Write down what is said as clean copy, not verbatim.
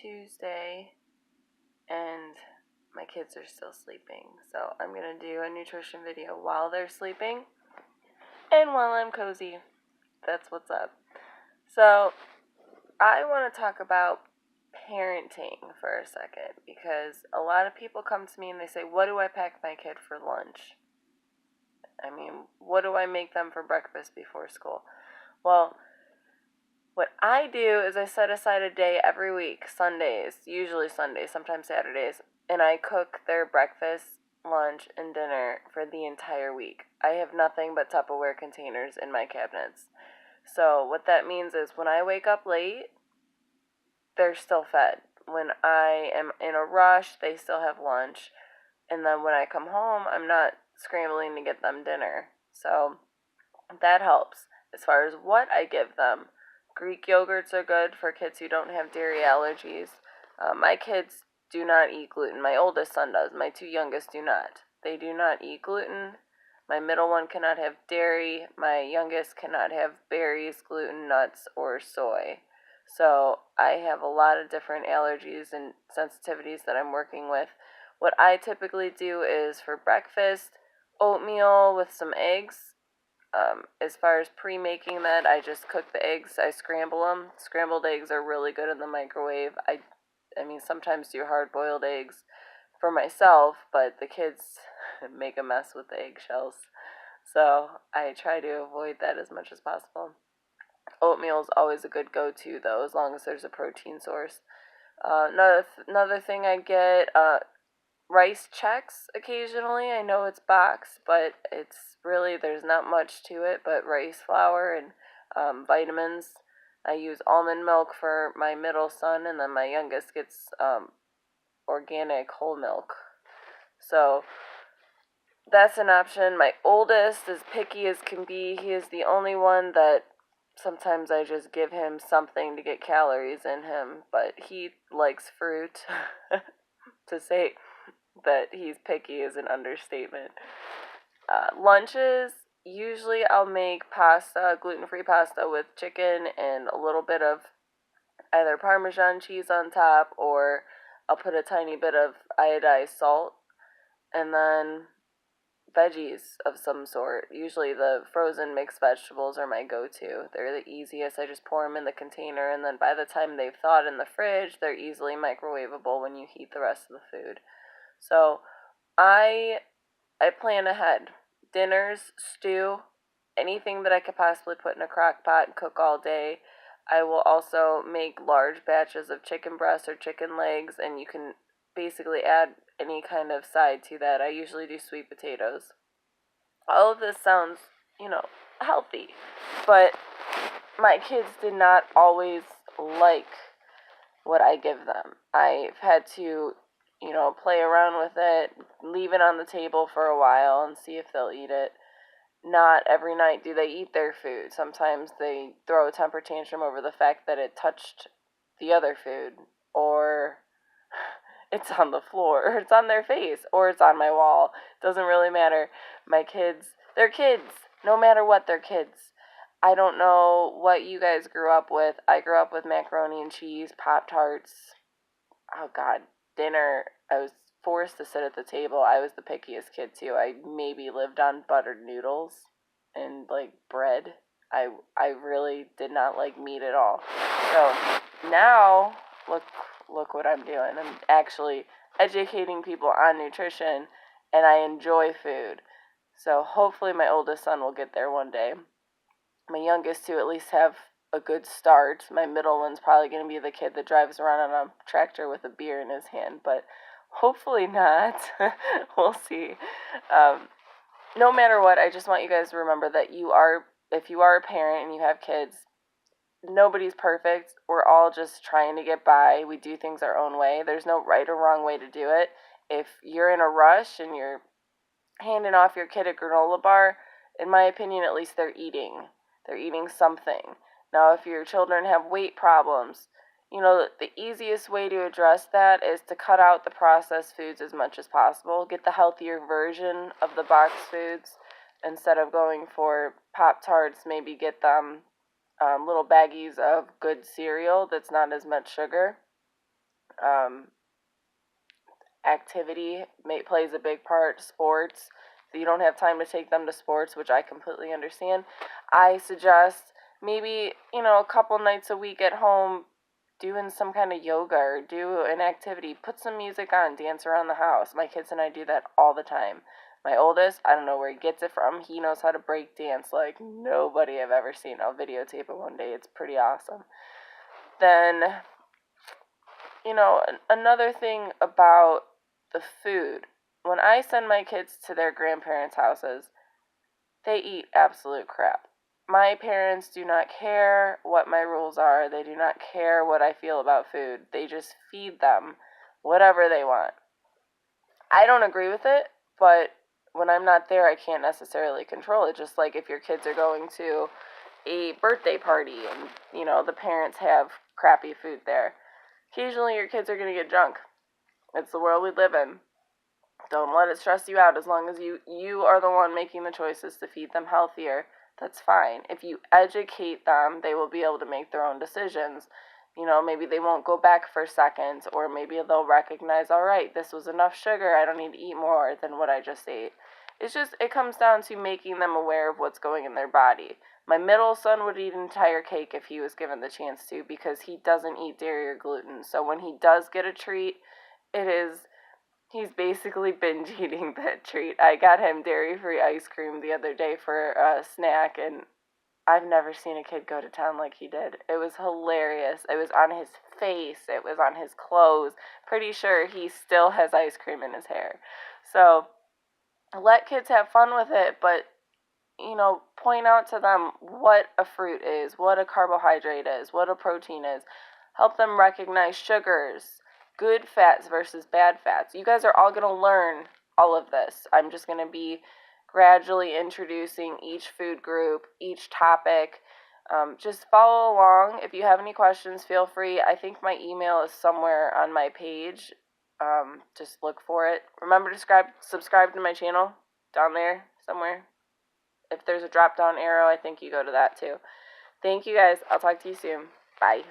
Tuesday, and my kids are still sleeping. So I'm going to do a nutrition video while they're sleeping and while I'm cozy. That's what's up. So I want to talk about parenting for a second, because a lot of people come to me and they say, what do I pack my kid for lunch? I mean, what do I make them for breakfast before school? Well, what I do is I set aside a day every week, Sundays, usually Sundays, sometimes Saturdays, and I cook their breakfast, lunch, and dinner for the entire week. I have nothing but Tupperware containers in my cabinets. So what that means is when I wake up late, they're still fed. When I am in a rush, they still have lunch. And then when I come home, I'm not scrambling to get them dinner. So that helps. As far as what I give them, Greek yogurts are good for kids who don't have dairy allergies. My kids do not eat gluten. My oldest son does. My two youngest do not. They do not eat gluten. My middle one cannot have dairy. My youngest cannot have berries, gluten, nuts, or soy. So I have a lot of different allergies and sensitivities that I'm working with. What I typically do is for breakfast, oatmeal with some eggs. As far as pre-making that, I just cook the eggs. I scramble them. Scrambled eggs are really good in the microwave. I mean, sometimes do hard-boiled eggs for myself, but the kids make a mess with the eggshells. So I try to avoid that as much as possible. Oatmeal is always a good go-to, though, as long as there's a protein source. Another thing I get, rice checks occasionally. I know it's boxed, but it's really, there's not much to it but rice flour and vitamins. I use almond milk for my middle son, and then my youngest gets organic whole milk. So that's an option. My oldest, as picky as can be, he is the only one that sometimes I just give him something to get calories in him, but he likes fruit. To say that he's picky is an understatement. Lunches, usually I'll make pasta, gluten-free pasta with chicken and a little bit of either Parmesan cheese on top, or I'll put a tiny bit of iodized salt, and then veggies of some sort. Usually the frozen mixed vegetables are my go-to. They're the easiest. I just pour them in the container, and then by the time they've thawed in the fridge, they're easily microwavable when you heat the rest of the food. So I plan ahead. Dinners, stew, anything that I could possibly put in a crock pot and cook all day. I will also make large batches of chicken breasts or chicken legs, and you can basically add any kind of side to that. I usually do sweet potatoes. All of this sounds, healthy, but my kids did not always like what I give them. I've had to, play around with it, leave it on the table for a while and see if they'll eat it. Not every night do they eat their food. Sometimes they throw a temper tantrum over the fact that it touched the other food, or it's on the floor, or it's on their face, or it's on my wall. Doesn't really matter. My kids, they're kids. No matter what, they're kids. I don't know what you guys grew up with. I grew up with macaroni and cheese, Pop-Tarts. Oh, God. Dinner, I was forced to sit at the table. I was the pickiest kid, too. I maybe lived on buttered noodles and, bread. I really did not like meat at all. So, now, look what I'm doing. I'm actually educating people on nutrition, and I enjoy food. So, hopefully my oldest son will get there one day. My youngest to at least have a good start. My middle one's probably going to be the kid that drives around on a tractor with a beer in his hand, but hopefully not. We'll see. No matter what, I just want you guys to remember that if you are a parent and you have kids, nobody's perfect. We're all just trying to get by. We do things our own way. There's no right or wrong way to do it. If you're in a rush and you're handing off your kid a granola bar, in my opinion, at least they're eating. They're eating something. Now, if your children have weight problems, the easiest way to address that is to cut out the processed foods as much as possible. Get the healthier version of the boxed foods. Instead of going for Pop-Tarts, maybe get them little baggies of good cereal that's not as much sugar. Activity plays a big part. Sports, so you don't have time to take them to sports, which I completely understand. I suggest maybe, a couple nights a week at home doing some kind of yoga or do an activity. Put some music on, dance around the house. My kids and I do that all the time. My oldest, I don't know where he gets it from. He knows how to break dance like nobody I've ever seen. I'll videotape it one day. It's pretty awesome. Then, another thing about the food. When I send my kids to their grandparents' houses, they eat absolute crap. My parents do not care what my rules are. They do not care what I feel about food. They just feed them whatever they want. I don't agree with it, but when I'm not there, I can't necessarily control it. Just like if your kids are going to a birthday party and, the parents have crappy food there. Occasionally your kids are going to get drunk. It's the world we live in. Don't let it stress you out. As long as you are the one making the choices to feed them healthier, that's fine. If you educate them, they will be able to make their own decisions. Maybe they won't go back for seconds, or maybe they'll recognize, all right, this was enough sugar. I don't need to eat more than what I just ate. It comes down to making them aware of what's going in their body. My middle son would eat an entire cake if he was given the chance to, because he doesn't eat dairy or gluten. So when he does get a treat, he's basically binge eating that treat. I got him dairy-free ice cream the other day for a snack, and I've never seen a kid go to town like he did. It was hilarious. It was on his face. It was on his clothes. Pretty sure he still has ice cream in his hair. So let kids have fun with it, but, point out to them what a fruit is, what a carbohydrate is, what a protein is. Help them recognize sugars, good fats versus bad fats. You guys are all going to learn all of this. I'm just going to be gradually introducing each food group, each topic. Just follow along. If you have any questions, feel free. I think my email is somewhere on my page. Just look for it. Remember to subscribe to my channel down there somewhere. If there's a drop down arrow, I think you go to that too. Thank you guys. I'll talk to you soon. Bye.